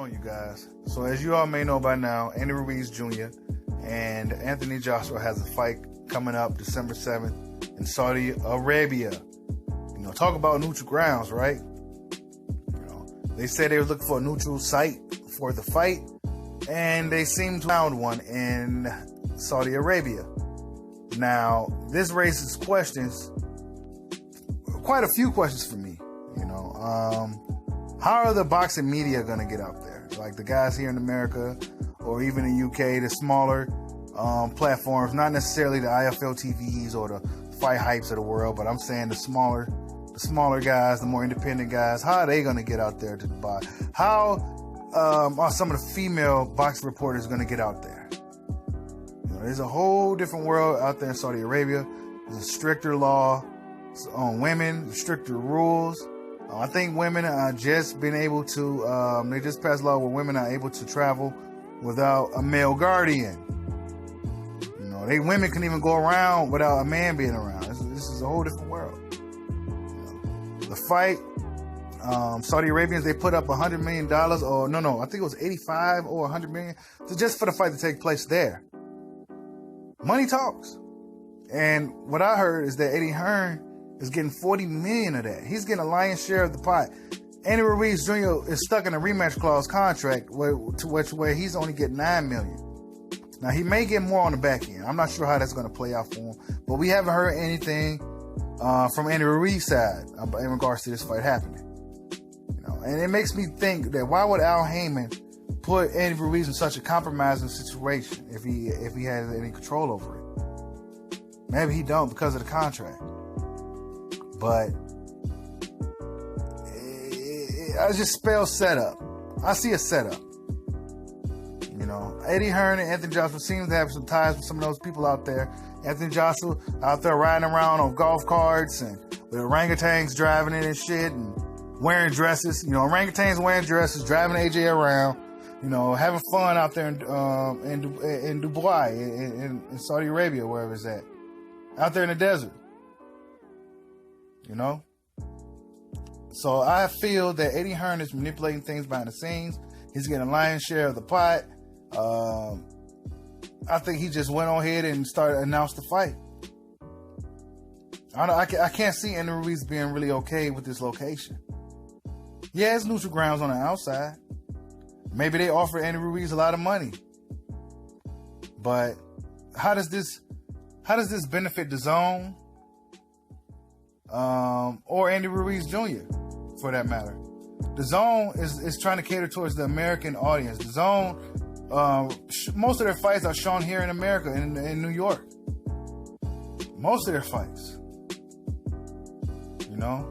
on, you guys? So as you all may know by now, Andy Ruiz Jr. and Anthony Joshua has a fight coming up December 7th in Saudi Arabia. You know, talk about neutral grounds, right? You know, they said they were looking for a neutral site for the fight, and they seemed to found one in Saudi Arabia. Now, this raises questions, quite a few questions for me. You know, how are the boxing media going to get out there? Like the guys here in America or even in UK, the smaller platforms, not necessarily the IFL TVs or the fight hypes of the world, but I'm saying the smaller guys, the more independent guys, how are they going to get out there to the box? How are some of the female boxing reporters going to get out there? You know, there's a whole different world out there in Saudi Arabia. There's a stricter law on women, stricter rules. I think women are just been able to, they just passed a law where women are able to travel without a male guardian. You know, women can even go around without a man being around. This is a whole different world. You know, the fight, Saudi Arabians, they put up $100 million, or no, I think it was 85 or 100 million, just for the fight to take place there. Money talks. And what I heard is that Eddie Hearn is getting 40 million of that. He's getting a lion's share of the pot. Andy Ruiz Jr. is stuck in a rematch clause contract where he's only getting 9 million. Now, he may get more on the back end. I'm not sure how that's going to play out for him, but we haven't heard anything from Andy Ruiz's side in regards to this fight happening. You know, and it makes me think that why would Al Heyman put Andy Ruiz in such a compromising situation if he has any control over it? Maybe he don't because of the contract. But I just spell setup. I see a setup. You know, Eddie Hearn and Anthony Joshua seem to have some ties with some of those people out there. Anthony Joshua out there riding around on golf carts and with orangutans driving it and shit and wearing dresses. You know, orangutans wearing dresses, driving AJ around. You know, having fun out there in Dubai, in Saudi Arabia, wherever it's at. Out there in the desert. You know? So I feel that Eddie Hearn is manipulating things behind the scenes. He's getting a lion's share of the pot. I think he just went on ahead and announced the fight. I can't see Andy Ruiz being really okay with this location. Yeah, it's neutral grounds on the outside. Maybe they offer Andy Ruiz a lot of money. But how does this benefit the zone? Or Andy Ruiz Jr., for that matter. The Zone is trying to cater towards the American audience. The Zone, most of their fights are shown here in America, in New York. Most of their fights. You know?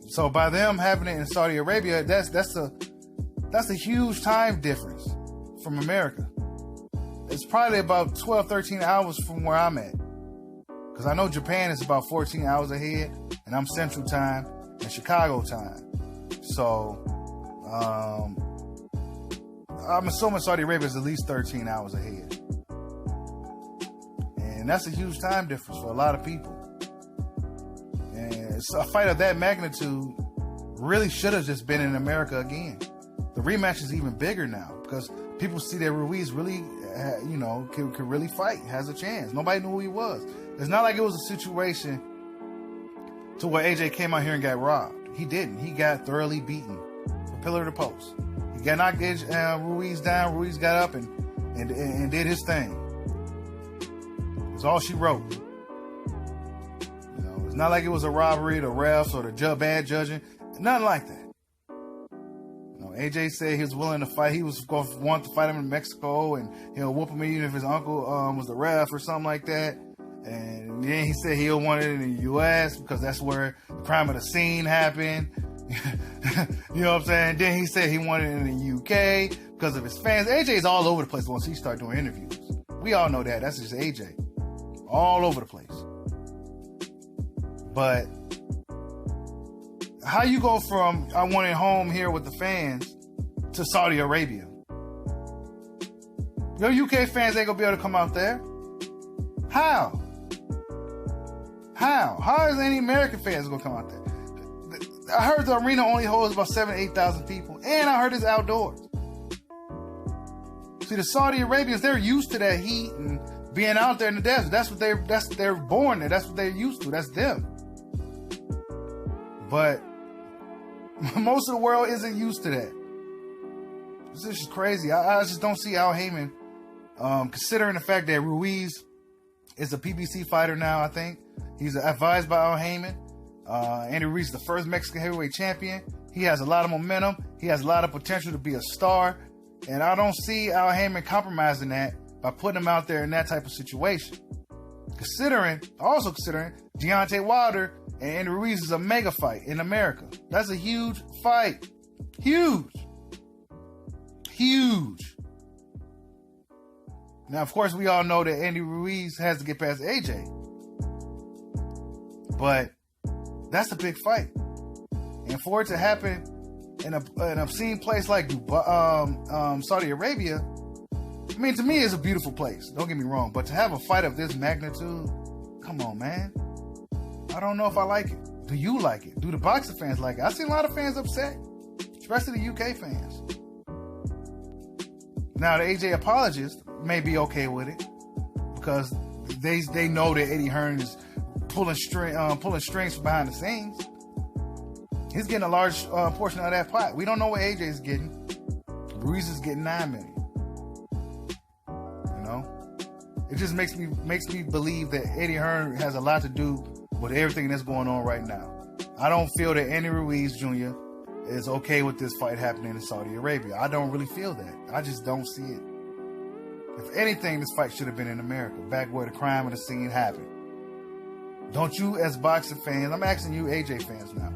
So by them having it in Saudi Arabia, that's a huge time difference from America. It's probably about 12, 13 hours from where I'm at. Because I know Japan is about 14 hours ahead, and I'm Central Time and Chicago time. So, I'm assuming Saudi Arabia is at least 13 hours ahead. And that's a huge time difference for a lot of people. And so a fight of that magnitude really should have just been in America again. The rematch is even bigger now because people see that Ruiz really, can really fight, has a chance. Nobody knew who he was. It's not like it was a situation to where AJ came out here and got robbed. He didn't. He got thoroughly beaten from pillar to post. He got knocked Ruiz down. Ruiz got up and did his thing. That's all she wrote. You know, it's not like it was a robbery, the refs or the bad judging. Nothing like that. You know, AJ said he was willing to fight. He was going to want to fight him in Mexico, and he'll whoop him even if his uncle was the ref or something like that. And then he said he'll want it in the U.S. because that's where the crime of the scene happened. You know what I'm saying? Then he said he wanted it in the U.K. because of his fans. AJ's all over the place once he started doing interviews. We all know that. That's just AJ. All over the place. But how you go from I want it home here with the fans to Saudi Arabia? Your UK fans ain't going to be able to come out there. How? How is any American fans going to come out there? I heard the arena only holds about 7,000 to 8,000 people. And I heard it's outdoors. See, the Saudi Arabians, they're used to that heat and being out there in the desert. They're born there. That's what they're used to. That's them. But most of the world isn't used to that. This is crazy. I just don't see Al Haymon, considering the fact that Ruiz is a PBC fighter now, I think. He's advised by Al Haymon. Andy Ruiz is the first Mexican heavyweight champion. He has a lot of momentum. He has a lot of potential to be a star. And I don't see Al Haymon compromising that by putting him out there in that type of situation. Also considering Deontay Wilder and Andy Ruiz is a mega fight in America. That's a huge fight. Huge. Now, of course, we all know that Andy Ruiz has to get past AJ. But that's a big fight. And for it to happen in an obscene place like Saudi Arabia, I mean, to me, it's a beautiful place. Don't get me wrong. But to have a fight of this magnitude, come on, man. I don't know if I like it. Do you like it? Do the boxing fans like it? I've seen a lot of fans upset, especially the UK fans. Now, the AJ apologists may be okay with it because they know that Eddie Hearn is pulling strings from behind the scenes. He's getting a large portion of that pot. We don't know what AJ is getting. Ruiz is getting $9 million. You know, it just makes me believe that Eddie Hearn has a lot to do with everything that's going on right now. I don't feel that Andy Ruiz Jr. is okay with this fight happening in Saudi Arabia. I don't really feel that. I just don't see it. If anything, this fight should have been in America, back where the crime and the scene happened. Don't you, as boxing fans, I'm asking you AJ fans now,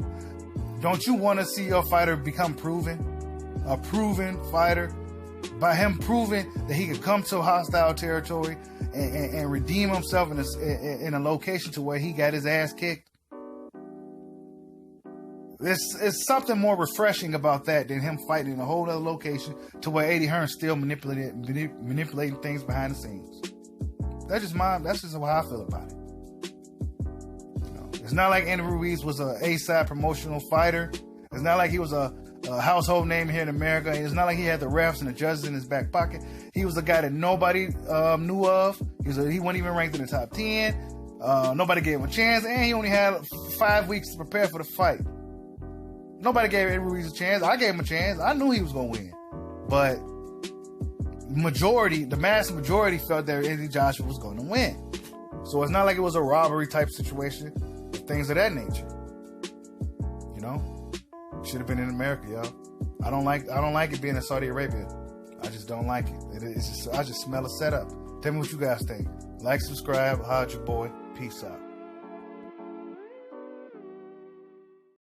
don't you want to see your fighter become proven? A proven fighter? By him proving that he could come to hostile territory and redeem himself in a location to where he got his ass kicked? It's something more refreshing about that than him fighting in a whole other location to where Eddie Hearn's still manipulating things behind the scenes. That's just how I feel about it. You know, it's not like Andy Ruiz was a A-side promotional fighter. It's not like he was a household name here in America. It's not like he had the refs and the judges in his back pocket. He was a guy that nobody knew of. He wasn't even ranked in the top 10. Nobody gave him a chance, and he only had 5 weeks to prepare for the fight. Nobody gave Eddie Ruiz a chance. I gave him a chance. I knew he was going to win. But the mass majority felt that Anthony Joshua was going to win. So it's not like it was a robbery type situation, things of that nature. You know? Should have been in America, y'all. I don't like it being in Saudi Arabia. I just don't like it. I just smell a setup. Tell me what you guys think. Like, subscribe, holla at your boy. Peace out.